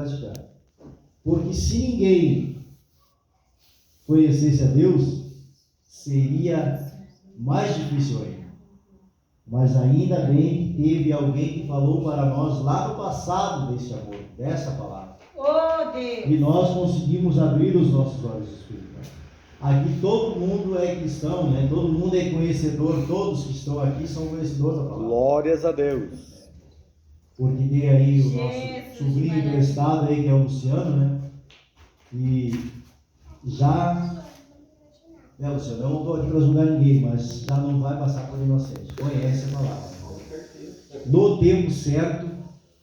praticar. Porque se ninguém conhecesse a Deus, seria mais difícil ainda. Mas ainda bem que teve alguém que falou para nós lá no passado desse amor, dessa palavra. Oh, Deus! E nós conseguimos abrir os nossos olhos espirituais. Aqui todo mundo é cristão, né? Todo mundo é conhecedor, todos que estão aqui são conhecedores da palavra. Glórias a Deus. Porque tem aí o nosso sobrinho emprestado aí, que é o Luciano, né? E já... Luciano, eu não estou aqui para julgar ninguém, mas já não vai passar por inocente. Conhece a palavra. No tempo certo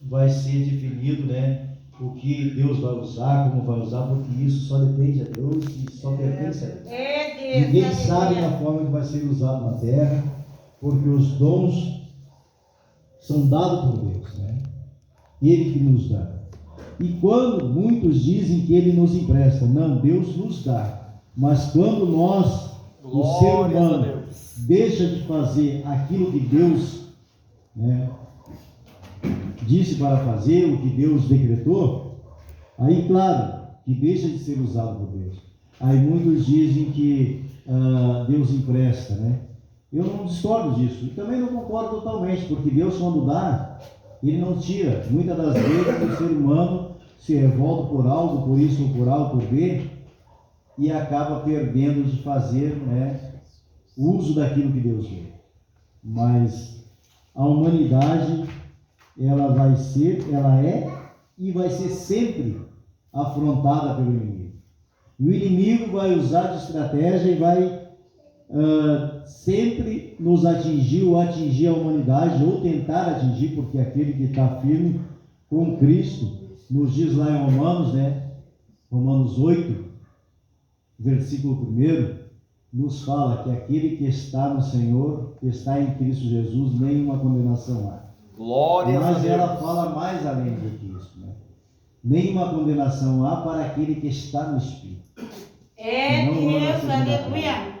vai ser definido, né? O que Deus vai usar, como vai usar, porque isso só depende de Deus e só pertence a Deus. Ninguém sabe da forma que vai ser usado na terra, porque os dons são dados por Deus, né? Ele que nos dá. E quando muitos dizem que Ele nos empresta, não, Deus nos dá. Mas quando nós, o ser humano, deixa de fazer aquilo que Deus, né, disse para fazer, o que Deus decretou, aí claro, que deixa de ser usado por Deus. Aí muitos dizem que Deus empresta, né? Eu não discordo disso, e também não concordo totalmente, porque Deus quando dá, Ele não tira. Muitas das vezes o ser humano se revolta por algo, por isso ou por algo, por B, e acaba perdendo de fazer, né, uso daquilo que Deus deu. Mas a humanidade, ela é e vai ser sempre afrontada pelo inimigo. E o inimigo vai usar de estratégia e vai sempre nos atingir ou atingir a humanidade, ou tentar atingir, porque aquele que está firme com Cristo, nos diz lá em Romanos, né, Romanos 8, versículo 1, nos fala que aquele que está no Senhor, que está em Cristo Jesus, nenhuma condenação há. Glória a Deus. Mas ela fala mais além do que isso, né? Nenhuma condenação há para aquele que está no Espírito. Deus, aleluia.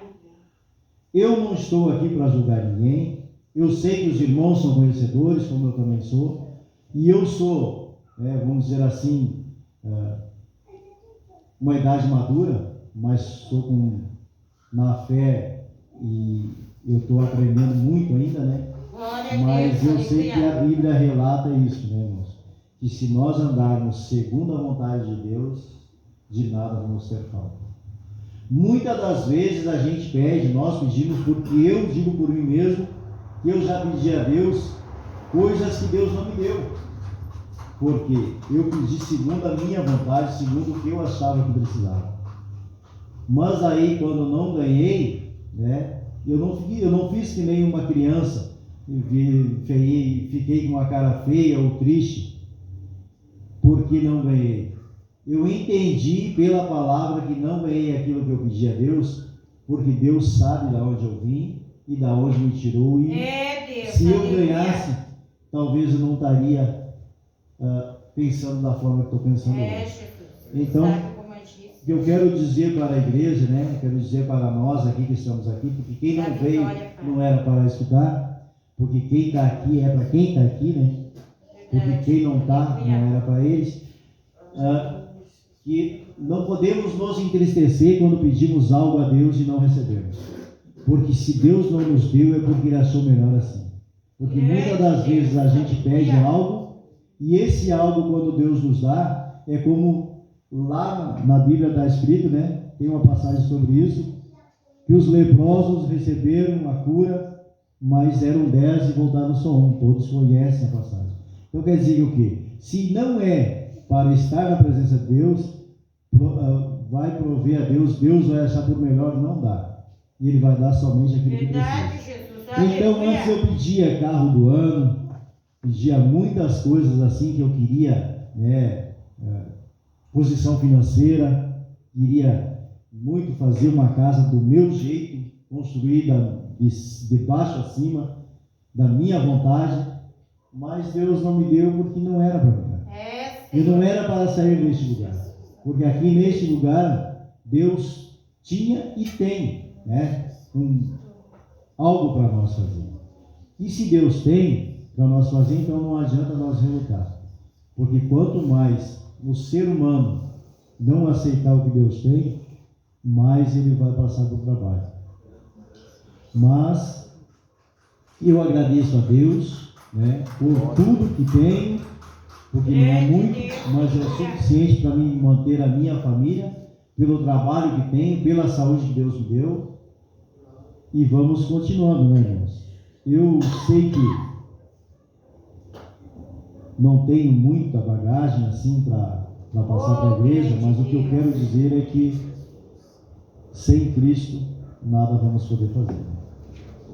Eu não estou aqui para julgar ninguém. Eu sei que os irmãos são conhecedores, como eu também sou. E eu sou, vamos dizer assim, uma idade madura, mas sou na fé e eu estou aprendendo muito ainda, né? Mas eu sei que a Bíblia relata isso, né, irmãos? Que se nós andarmos segundo a vontade de Deus, de nada vamos ter falta. Muitas das vezes a gente pede, nós pedimos, porque eu digo por mim mesmo, que eu já pedi a Deus coisas que Deus não me deu. Porque eu pedi segundo a minha vontade, segundo o que eu achava que precisava. Mas aí, quando não ganhei, né, eu não fiz que nem uma criança, fiquei com uma cara feia ou triste, porque não ganhei. Eu entendi pela palavra que não ganhei aquilo que eu pedi a Deus, porque Deus sabe de onde eu vim e de onde me tirou. E Deus, se eu ganhasse, talvez eu não estaria pensando da forma que estou pensando hoje. Então, o que eu quero dizer para a igreja, né? Eu quero dizer para nós aqui que estamos aqui, porque quem não veio não era para escutar, porque quem está aqui é para quem está aqui, né? Porque quem não está não era para eles. Que não podemos nos entristecer quando pedimos algo a Deus e não recebemos. Porque se Deus não nos deu é porque Ele achou melhor assim. Porque muitas das vezes a gente pede algo e esse algo, quando Deus nos dá, é como lá na Bíblia está escrito, né? Tem uma passagem sobre isso, que os leprosos receberam a cura, mas eram 10 e voltaram só um. Todos conhecem a passagem. Então quer dizer o quê? Se não é para estar na presença de Deus, vai prover a Deus, Deus vai achar por melhor não dar. E Ele vai dar somente aquilo que precisa. Então, antes eu pedia carro do ano, pedia muitas coisas assim que eu queria, né, posição financeira, queria muito fazer uma casa do meu jeito, construída de baixo a cima, da minha vontade, mas Deus não me deu porque não era para mim. E não era para sair deste lugar, porque aqui neste lugar Deus tinha e tem, né, algo para nós fazer. E se Deus tem para nós fazer, então não adianta nós relutar, porque quanto mais o ser humano não aceitar o que Deus tem, mais ele vai passar por trabalho. Mas eu agradeço a Deus, né, por tudo que tenho, porque não é muito, mas é o suficiente para mim manter a minha família, pelo trabalho que tenho, pela saúde que Deus me deu. E vamos continuando, né, irmãos? Eu sei que não tenho muita bagagem assim para passar para a igreja, mas o que eu quero dizer é que sem Cristo nada vamos poder fazer.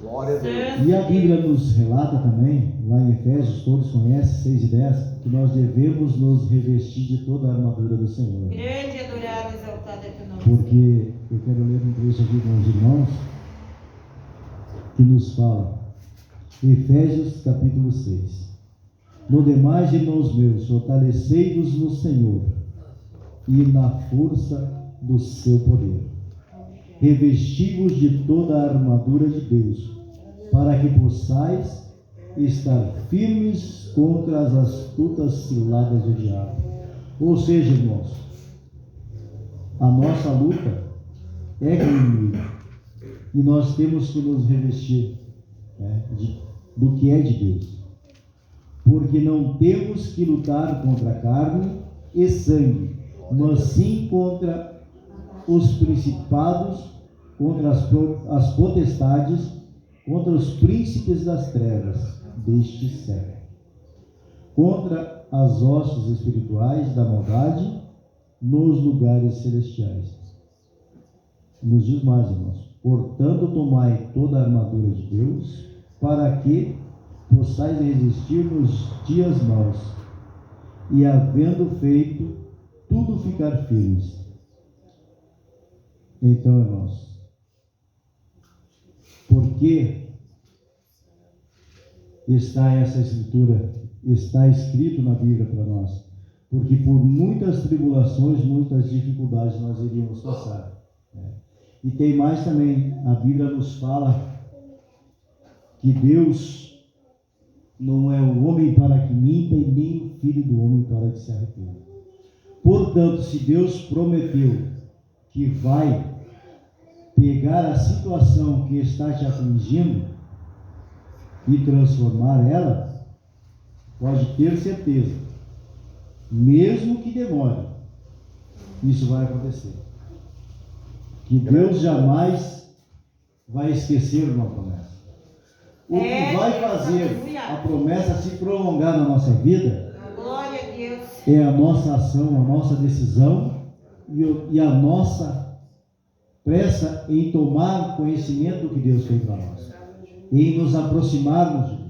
Glória a Deus. E a Bíblia nos relata também, lá em Efésios, todos conhecem, 6:10, que nós devemos nos revestir de toda a armadura do Senhor. Grande, adorado, exaltado é teu nome. Porque eu quero ler um trecho aqui com os irmãos que nos fala, Efésios capítulo 6. No demais, irmãos meus, fortalecei-vos no Senhor e na força do seu poder. Revesti-vos de toda a armadura de Deus, para que possais estar firmes contra as astutas ciladas do diabo. Ou seja, irmãos, a nossa luta é com o inimigo, e nós temos que nos revestir, né, do que é de Deus. Porque não temos que lutar contra carne e sangue, mas sim contra os principados, contra as potestades, contra os príncipes das trevas deste século, contra as hostes espirituais da maldade nos lugares celestiais. Nos diz mais, irmãos: portanto, tomai toda a armadura de Deus, para que possais resistir nos dias maus, e havendo feito tudo, ficar firmes. Então, irmãos, por que está essa escritura, está escrito na Bíblia para nós? Porque por muitas tribulações, muitas dificuldades nós iríamos passar, né? E tem mais também, a Bíblia nos fala que Deus não é o homem para que minta, e nem o filho do homem para que se arrependa. Portanto, se Deus prometeu que vai pegar a situação que está te afligindo e transformar ela, pode ter certeza, mesmo que demore, isso vai acontecer. Que Deus jamais vai esquecer uma promessa. O que vai fazer a promessa se prolongar na nossa vida é a nossa ação, a nossa decisão e a nossa pressa em tomar conhecimento do que Deus fez para nós, em nos aproximarmos de Deus.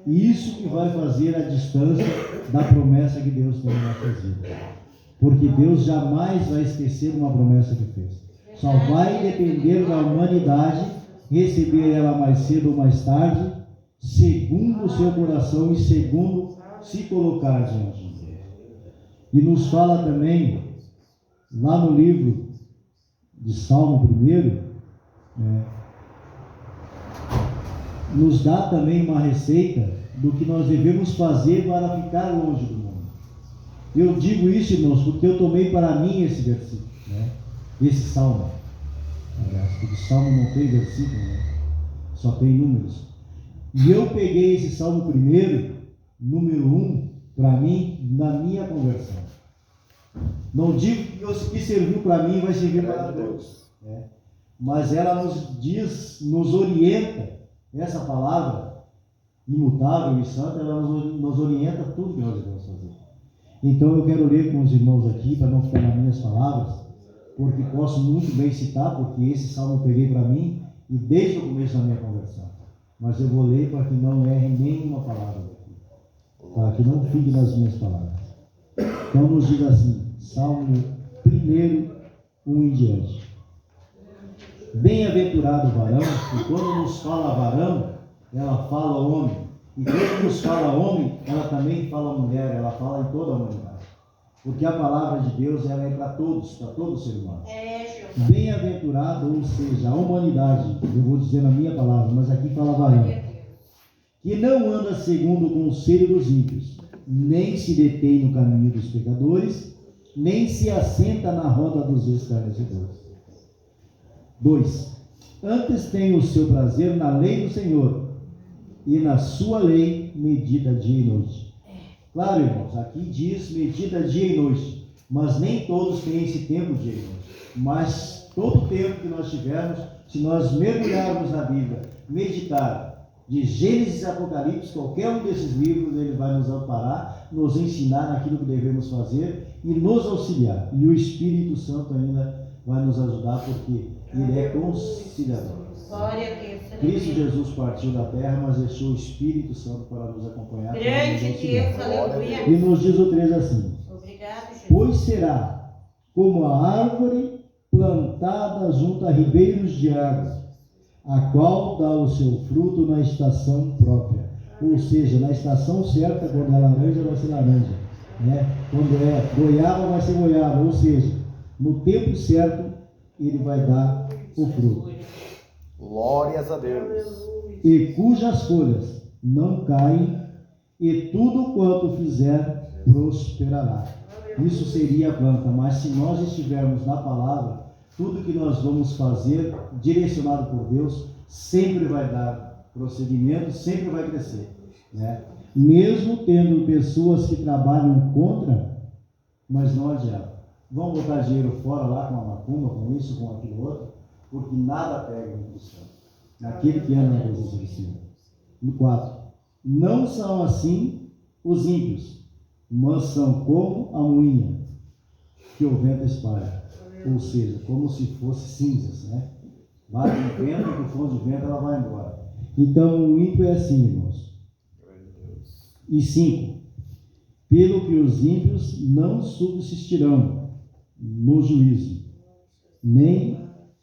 E isso que vai fazer a distância da promessa que Deus tem na nossa vida. Porque Deus jamais vai esquecer uma promessa que fez. Só vai depender da humanidade receber ela mais cedo ou mais tarde, segundo o seu coração e segundo se colocar diante de Deus. E nos fala também, lá no livro de Salmo 1, nos dá também uma receita do que nós devemos fazer para ficar longe do mundo. Eu digo isso, irmãos, porque eu tomei para mim esse versículo, né? Esse salmo. Aliás, porque salmo não tem versículo, né? Só tem números. E eu peguei esse salmo 1, número 1, para mim, na minha conversão. Não digo que o que serviu para mim vai servir para todos, né? Mas ela nos diz, nos orienta, essa palavra imutável e santa, ela nos orienta tudo que nós devemos fazer. Então eu quero ler com os irmãos aqui, para não ficar nas minhas palavras, porque posso muito bem citar, porque esse salmo eu peguei para mim, e desde o começo da minha conversão. Mas eu vou ler para que não erre nenhuma palavra aqui, para que não fique nas minhas palavras. Então nos diz assim, Salmo 1, 1 em diante. Bem-aventurado o varão, e quando nos fala varão, ela fala homem. E quando nos fala homem, ela também fala mulher, ela fala em toda a humanidade. Porque a palavra de Deus, ela é para todos, para todo ser humano. Bem-aventurado, ou seja, a humanidade, eu vou dizer na minha palavra, mas aqui fala varão, que não anda segundo o conselho dos ímpios, nem se detém no caminho dos pecadores, nem se assenta na roda dos escarnecedores. 2. Antes tem o seu prazer na lei do Senhor, e na sua lei medita dia e noite. Claro, irmãos, aqui diz medita dia e noite, mas nem todos têm esse tempo dia e noite. Mas todo o tempo que nós tivermos, se nós mergulharmos na Bíblia, meditar de Gênesis a Apocalipse, qualquer um desses livros, ele vai nos amparar, nos ensinar naquilo que devemos fazer e nos auxiliar. E o Espírito Santo ainda vai nos ajudar, porque ele é conciliador. Glória a Deus. Cristo Jesus partiu da terra, mas deixou o Espírito Santo para nos acompanhar. Grande Deus, aleluia. E nos diz o 3 assim: Obrigado, Jesus. pois será como a árvore plantada junto a ribeiros de água, a qual dá o seu fruto na estação própria. Ou seja, na estação certa, quando é laranja, vai ser laranja, né? Quando é goiaba, vai ser goiaba. Ou seja, no tempo certo, ele vai dar o fruto. Glórias a Deus. E cujas folhas não caem, e tudo quanto fizer prosperará. Isso seria a planta, mas se nós estivermos na palavra, tudo que nós vamos fazer, direcionado por Deus, sempre vai dar prosseguimento, sempre vai crescer, né? Mesmo tendo pessoas que trabalham contra, mas não adianta. Vão botar dinheiro fora lá com a macumba, com isso, com aquilo outro, porque nada pega no cristão, naquele que anda na presença do Senhor. No 4. Não são assim os ímpios, mas são como a moinha que o vento espalha. Ou seja, como se fosse cinzas, né? Bate o vento, com o fundo de vento ela vai embora. Então o ímpio é assim, irmãos. E 5. Pelo que os ímpios não subsistirão no juízo, nem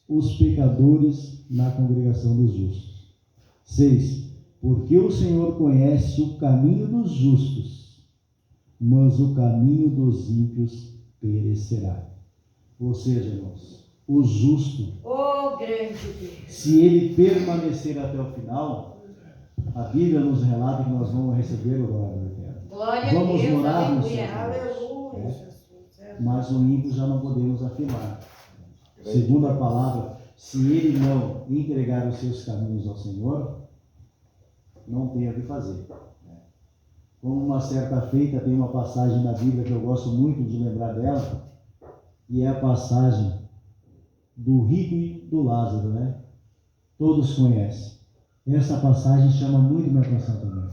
os pecadores na congregação dos justos. 6. Porque o Senhor conhece o caminho dos justos, mas o caminho dos ímpios perecerá. Ou seja, irmãos, o justo, Grande Deus, se ele permanecer até o final, a Bíblia nos relata que nós vamos receber o glória eterno. glória a Vamos Deus, morar no aleluia. céu. Aleluia. É. Mas o ímpio já não podemos afirmar. Segundo a palavra, se ele não entregar os seus caminhos ao Senhor, não tem o que fazer. Como uma certa feita, tem uma passagem na Bíblia que eu gosto muito de lembrar dela, e é a passagem do rico e do Lázaro, né? Todos conhecem. Essa passagem chama muito minha atenção também.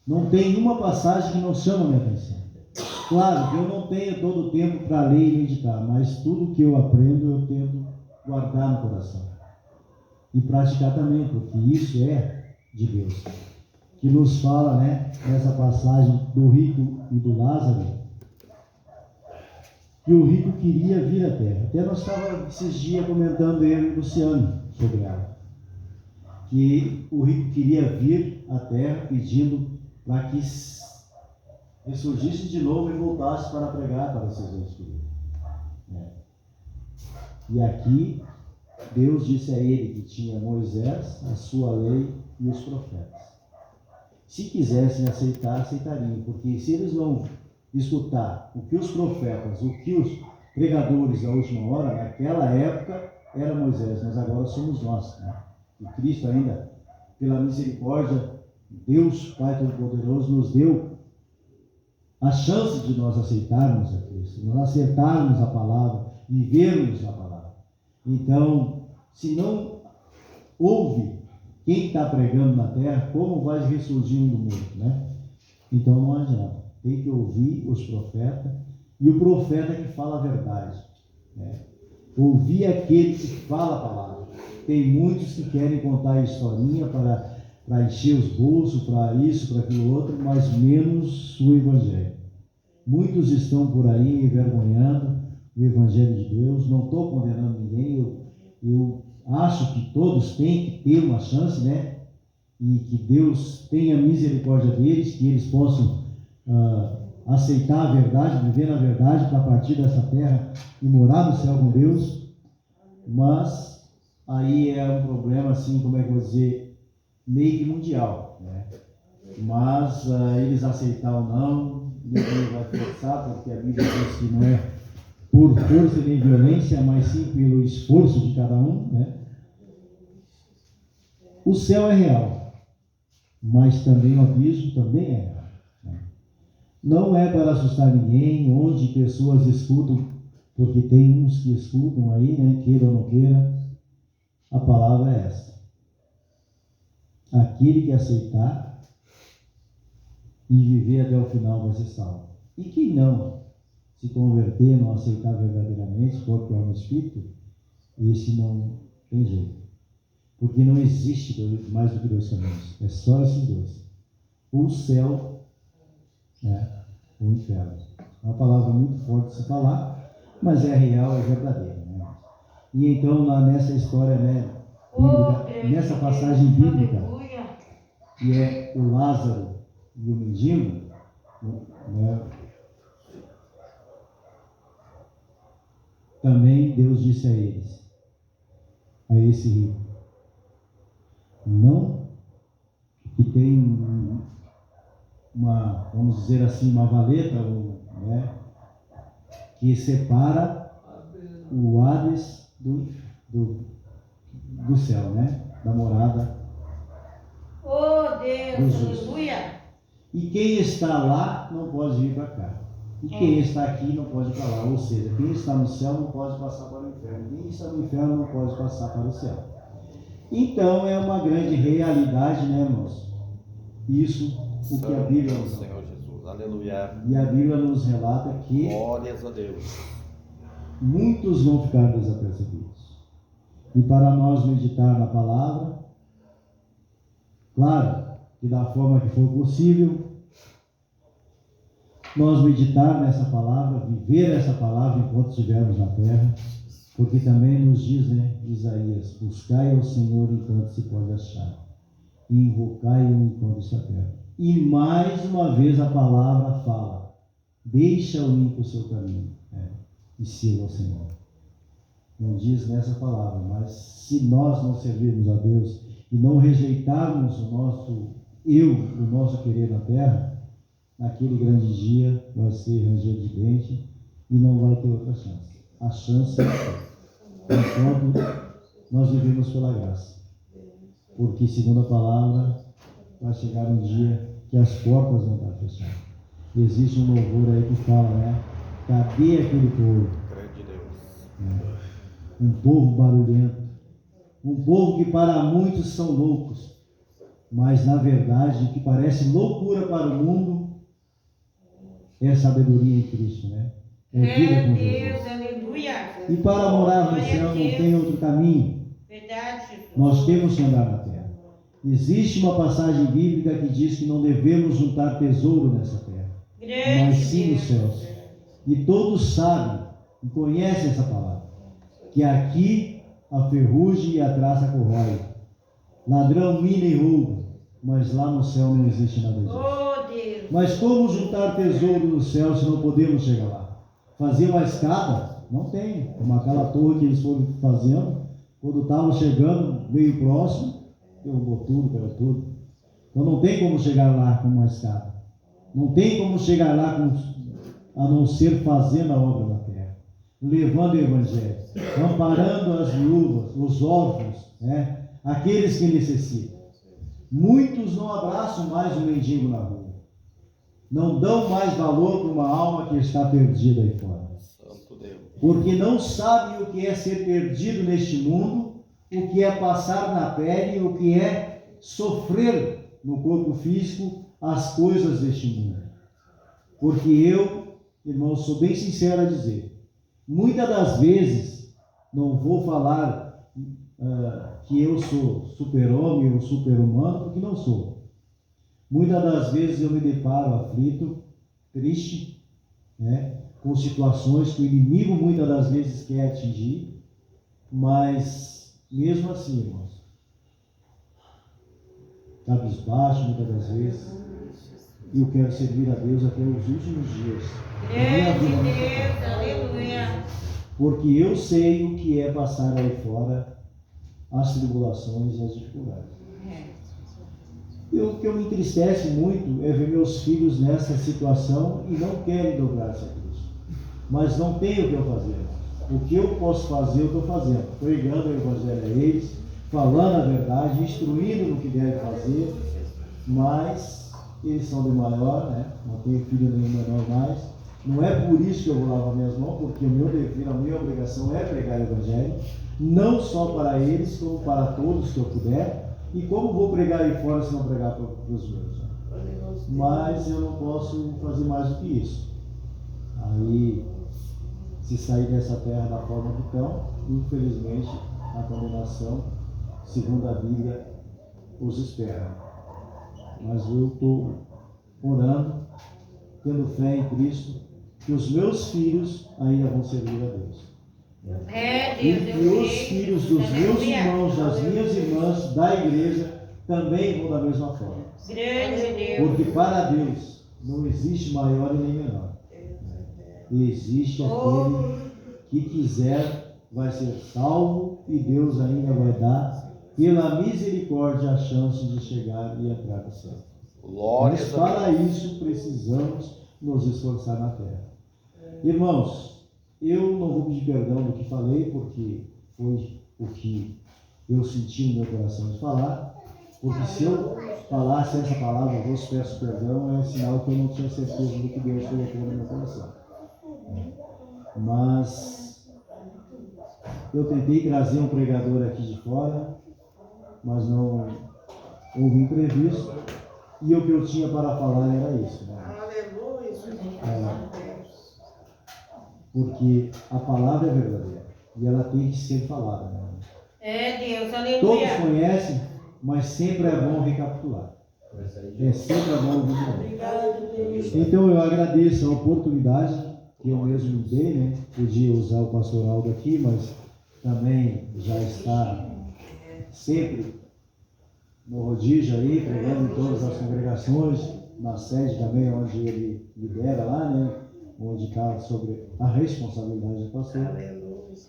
Não tem uma passagem que não chama minha atenção. Claro que eu não tenho todo o tempo para ler e meditar, mas tudo que eu aprendo eu tento guardar no coração. E praticar também, porque isso é de Deus. Que nos fala, né, nessa passagem do rico e do Lázaro, que o rico queria vir à terra. Até nós estávamos esses dias comentando eu e o Luciano sobre ela. Que o rico queria vir à terra pedindo para que ressurgisse de novo e voltasse para pregar para os seus entes queridos. E aqui, Deus disse a ele que tinha Moisés, a sua lei e os profetas. Se quisessem aceitar, aceitariam, porque se eles não escutar o que os profetas, o que os pregadores da última hora, naquela época era Moisés, mas agora somos nós, né? E Cristo ainda, pela misericórdia, Deus Pai Todo-Poderoso nos deu a chance de nós aceitarmos a Cristo, nós acertarmos a palavra, vivermos a palavra. Então, se não ouve quem está pregando na terra, como vai ressurgir um do morto, né? Então não adianta. Tem que ouvir os profetas e o profeta que fala a verdade, né? Ouvir aquele que fala a palavra. Tem muitos que querem contar a historinha para encher os bolsos, para isso, para aquilo outro, mas menos o Evangelho. Muitos estão por aí envergonhando o Evangelho de Deus. Não estou condenando ninguém, eu acho que todos têm que ter uma chance, né? E que Deus tenha misericórdia deles, que eles possam aceitar a verdade, viver na verdade, para partir dessa terra e morar no céu com Deus. Mas aí é um problema, assim, como é que eu vou dizer, meio que mundial, né? Mas eles aceitar ou não, ninguém vai forçar, porque a Bíblia diz que não é por força nem violência, mas sim pelo esforço de cada um, né? O céu é real, mas também o abismo também é real, né? Não é para assustar ninguém, onde pessoas escutam, porque tem uns que escutam aí, né? Queira ou não queira, a palavra é essa. Aquele que aceitar e viver até o final vai ser salvo. E quem não se converter, não aceitar verdadeiramente, corpo, alma e espírito, esse não tem jeito. Porque não existe mais do que dois caminhos. É só esses dois. O céu, né, o inferno. É uma palavra muito forte de se falar, mas é real, é verdadeira, né? E então, lá nessa história, né, bíblica, nessa passagem bíblica, que é o Lázaro e o mendigo, né, também Deus disse a eles, a esse rico, não que tem uma, vamos dizer assim, uma valeta, né, que separa o Hades do céu, né, da morada. Oh Deus, aleluia. E quem está lá não pode vir para cá. E quem está aqui não pode ir para lá. Ou seja, quem está no céu não pode passar para o inferno. Quem está no inferno não pode passar para o céu. Então é uma grande realidade, né, irmãos? Isso, o que a Bíblia nos relata. Senhor Jesus, aleluia. E a Bíblia nos relata que Glórias a Deus. muitos vão ficar desapercebidos. E para nós meditar na palavra, claro, que da forma que for possível, nós meditar nessa palavra, viver essa palavra enquanto estivermos na terra, porque também nos diz, né, Isaías, buscai ao Senhor enquanto se pode achar, e invocai-o enquanto está perto. E mais uma vez a palavra fala, deixa o ímpio o seu caminho, e sirva ao Senhor. Não diz nessa palavra, mas se nós não servirmos a Deus e não rejeitarmos o nosso querer na terra, naquele grande dia vai ser ranger de dente e não vai ter outra chance. A chance é enquanto nós vivemos pela graça. Porque, segundo a palavra, vai chegar um dia que as portas vão estar fechadas. Existe um louvor aí que fala, né? Cadê aquele povo? Grande Deus. Um povo barulhento. Um povo que para muitos são loucos. Mas, na verdade, o que parece loucura para o mundo é sabedoria em Cristo, né? É vida com Jesus. Aleluia. E para morar no céu não tem outro caminho. Verdade. Nós temos que andar na terra. Existe uma passagem bíblica que diz que não devemos juntar tesouro nessa terra, mas sim nos céus. E todos sabem e conhecem essa palavra, que aqui a ferrugem e a traça corrói, ladrão mina e roubo, mas lá no céu não existe nada disso. Oh, Deus. Mas como juntar tesouro no céu se não podemos chegar lá? Fazer uma escada? Não tem. Como aquela torre que eles foram fazendo, quando estavam chegando, meio próximo, derrubou tudo, pegou tudo. Então não tem como chegar lá com uma escada. Não tem como chegar lá a não ser fazendo a obra da terra, levando o evangelho, amparando as viúvas, os órfãos, né? Aqueles que necessitam. Muitos não abraçam mais o mendigo na rua. Não dão mais valor para uma alma que está perdida aí fora. Santo Deus. Porque não sabem o que é ser perdido neste mundo, o que é passar na pele, o que é sofrer no corpo físico as coisas deste mundo. Porque eu, irmão, sou bem sincero a dizer, muitas das vezes, não vou falar que eu sou super-homem ou super-humano, porque não sou. Muitas das vezes eu me deparo aflito, triste, né, com situações que o inimigo muitas das vezes quer atingir, mas mesmo assim, irmãos, cabisbaixo muitas das vezes, e eu quero servir a Deus até os últimos dias. Grande Deus, aleluia. Porque eu sei o que é passar aí fora as tribulações e as dificuldades. O que eu me entristece muito é ver meus filhos nessa situação e não querem dobrar-se a Cristo. Mas não tem o que eu fazer. O que eu posso fazer, eu estou fazendo. Pregando o Evangelho a eles, falando a verdade, instruindo no que devem fazer, mas eles são de maior, né? Não tenho filho nenhum menor mais. Não é por isso que eu vou lavar minhas mãos, porque o meu dever, a minha obrigação é pregar o Evangelho, não só para eles, como para todos que eu puder. E como vou pregar aí fora se não pregar para os meus? Mas eu não posso fazer mais do que isso. Aí, se sair dessa terra da forma que estão, infelizmente, a condenação, segundo a Bíblia, os espera. Mas eu estou orando, tendo fé em Cristo, que os meus filhos ainda vão servir a Deus. E que os filhos dos meus irmãos, das minhas irmãs, da igreja, também vão da mesma forma. Porque para Deus não existe maior e nem menor. Existe aquele que quiser, vai ser salvo, e Deus ainda vai dar, pela misericórdia, a chance de chegar e entrar no céu. Mas para isso precisamos nos esforçar na terra. Irmãos, eu não vou pedir perdão do que falei, porque foi o que eu senti no meu coração de falar. Porque se eu falasse essa palavra, eu vos peço perdão, é sinal que eu não tinha certeza do que Deus colocou no meu coração. Mas eu tentei trazer um pregador aqui de fora, mas não houve imprevisto. E o que eu tinha para falar era isso. Porque a palavra é verdadeira e ela tem que ser falada. Deus, aleluia. Todos conhecem, mas sempre é bom recapitular. Sempre é bom ouvir. Então eu agradeço a oportunidade que eu mesmo me dei, né? Podia usar o pastor Aldo aqui, mas também já está sempre no rodízio aí, pregando em todas as congregações, na sede também, onde ele lidera lá, né? Onde está sobre a responsabilidade do pastor.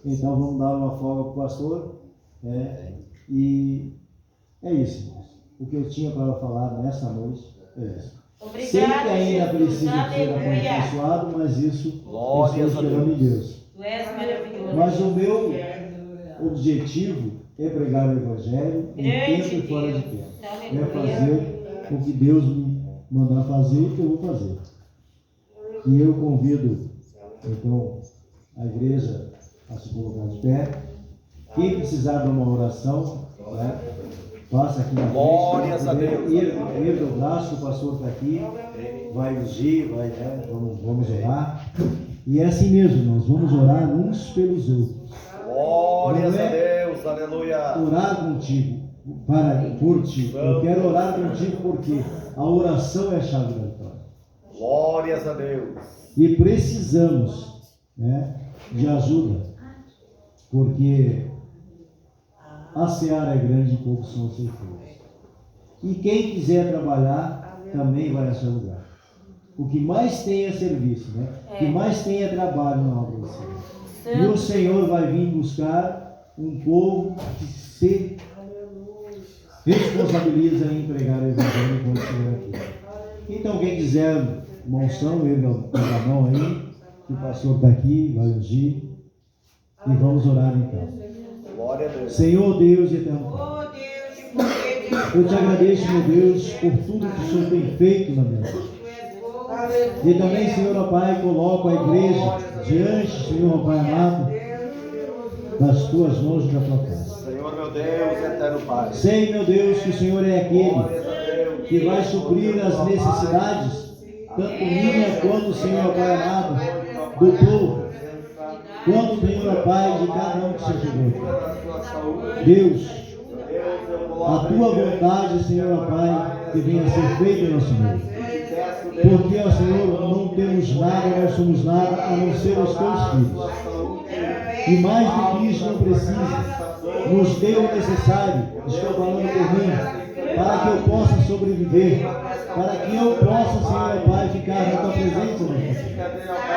Então vamos dar uma folga para o pastor. E é isso. O que eu tinha para falar nessa noite é isso. Obrigado, sei que ainda Jesus. precisa ser aperfeiçoado, mas isso eu estou esperando em Deus. Tu és maravilhoso. Mas o meu objetivo é pregar o Evangelho em tempo e fora de tempo. É fazer o que Deus me mandar fazer e que eu vou fazer. E eu convido, então, a igreja a se colocar de pé. Quem precisar de uma oração, né, passa aqui na frente. Erga o braço, o pastor está aqui, vai ungir, vamos orar. E é assim mesmo, nós vamos orar uns pelos outros. Glórias a Deus, aleluia. Orar contigo, por ti. Eu quero orar contigo porque a oração é a chave da vitória. Glórias a Deus. E precisamos, né, de ajuda, porque a seara é grande e poucos são os ceifeiros. E quem quiser trabalhar também vai a seu lugar. O que mais tem é serviço, né? O que mais tem é trabalho na obra do Senhor. E o Senhor vai vir buscar um povo que se responsabiliza em pregar o Evangelho quando estiver aqui. Então, quem quiser uma unção, erga a mão aí, que o pastor está aqui, vai ungir. E vamos orar então. Glória a Deus. Senhor Deus eterno Pai, eu te agradeço, meu Deus, por tudo que o Senhor tem feito na minha vida. E também, Senhor, ó Pai, coloco a igreja diante, Senhor, ó Pai amado, das tuas mãos e da tua casa. Senhor, meu Deus, eterno Pai. Sei, meu Deus, que o Senhor é aquele que vai suprir as necessidades, tanto minha quanto, Senhor, ó Pai amado, do povo. Quanto, Senhor, ó Pai, de cada um que se chegou. Deus, a tua vontade, Senhor, ó Pai, que venha a ser feita em nosso meio. Porque, ó Senhor, não temos nada, não somos nada, a não ser os teus filhos. E mais do que isso, não precisa. Nos dê o necessário, estou falando por mim, para que eu possa sobreviver, para que eu possa, Senhor, ó Pai, ficar na tua presença.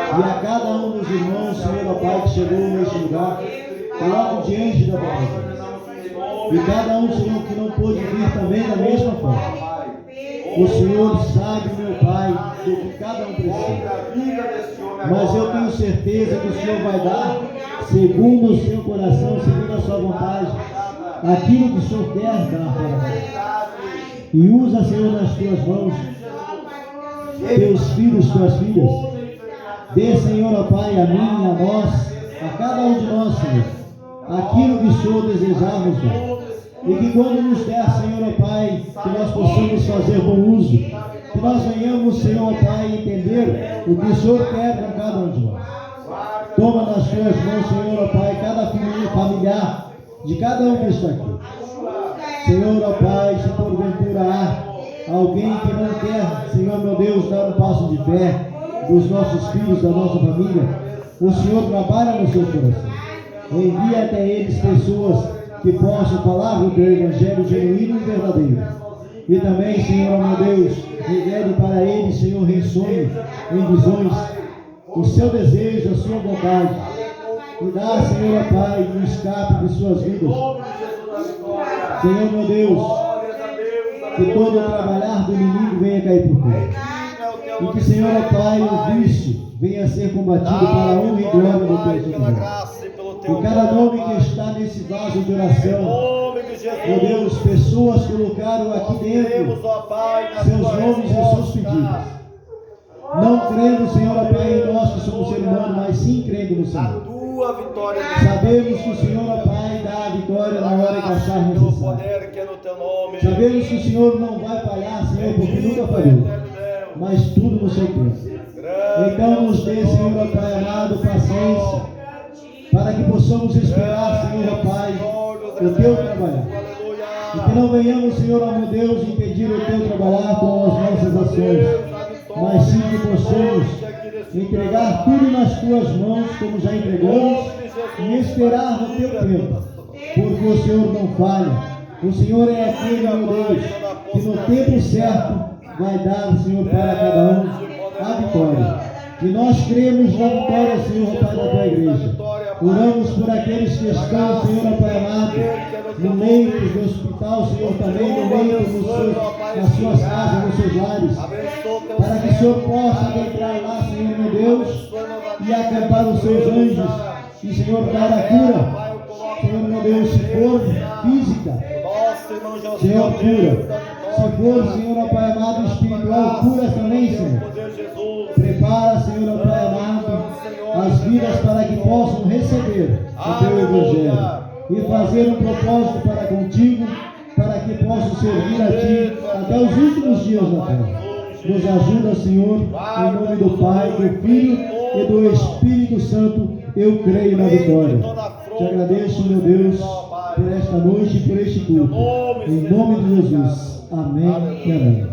E a cada um dos irmãos, Senhor, ó Pai, que chegou neste lugar, coloco diante da tua presença. E cada um, Senhor, que não pôde vir também da mesma forma. O Senhor sabe, meu Pai, do que cada um precisa. Mas eu tenho certeza que o Senhor vai dar, segundo o seu coração, segundo a sua vontade, aquilo que o Senhor quer dar para nós. E usa, Senhor, nas tuas mãos, teus filhos, tuas filhas. Dê, Senhor, ó Pai, a mim, a nós, a cada um de nós, Senhor, aquilo que o Senhor desejamos dar. E que quando nos der, Senhor, ó Pai, que nós possamos fazer bom uso. Que nós venhamos, Senhor, ó Pai, entender o que o Senhor quer para cada um de nós. Toma nas tuas mãos, Senhor, ó Pai, cada família familiar de cada um que está aqui. Senhor, ó Pai, se porventura há alguém que não quer, Senhor, meu Deus, dar um passo de fé dos nossos filhos, da nossa família, o Senhor trabalha no seu coração. Envia até eles pessoas que possam falar do teu evangelho genuíno e verdadeiro. E também, Senhor, meu Deus, revele para eles, Senhor, em sonhos, em visões, o seu desejo, a sua vontade. E dá, Senhor, Pai, um escape de suas vidas. Senhor, meu Deus, que todo o trabalhar do inimigo venha cair por terra. E que, Senhor, Pai, o vício venha a ser combatido para a honra e glória do teu nome. E cada nome que está nesse vaso de oração, meu Deus, pessoas colocaram aqui dentro seus nomes e seus pedidos. Não crendo, Senhor, Pai, em nós que somos ser humano, mas sim crendo no Senhor. Sabemos que o Senhor, Pai, dá a vitória na hora que achar necessário. Sabemos que o Senhor não vai falhar, Senhor, porque nunca falhou, mas tudo no seu tempo. Então nos dê, Senhor, Pai amado, paciência, para que possamos esperar, Senhor, Pai, o teu trabalhar. E que não venhamos, Senhor, meu Deus, impedir o teu trabalhar com as nossas ações, mas sim que possamos entregar tudo nas tuas mãos, como já entregamos, e esperar no teu tempo, porque o Senhor não falha. O Senhor é aquele, meu Deus, que no tempo certo vai dar, Senhor, para cada um a vitória. E nós cremos na vitória, Senhor, Pai, da tua igreja. Oramos por aqueles que estão, Senhor, Pai amado, no leito do hospital, Senhor, também no leito nas suas casas, nos seus lares, para que o Senhor possa entrar lá, Senhor, meu Deus, e acampar os seus anjos, e, Senhor, dar a cura. Senhor, meu Deus, se for física, Senhor, cura. Se for, Senhor, Pai amado, espiritual, cura também, Senhor. Prepara, Senhor, Pai amado, as vidas para que possam receber o teu evangelho e fazer um propósito para contigo, para que possam servir a ti até os últimos dias da terra. Nos ajuda, Senhor, em nome do Pai, do Filho e do Espírito Santo, eu creio na vitória. Te agradeço, meu Deus, por esta noite e por este culto. Em nome de Jesus. Amém e amém.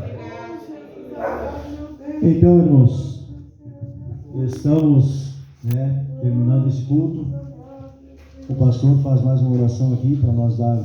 Então, irmãos, estamos terminando esse culto. O pastor faz mais uma oração aqui para nós dar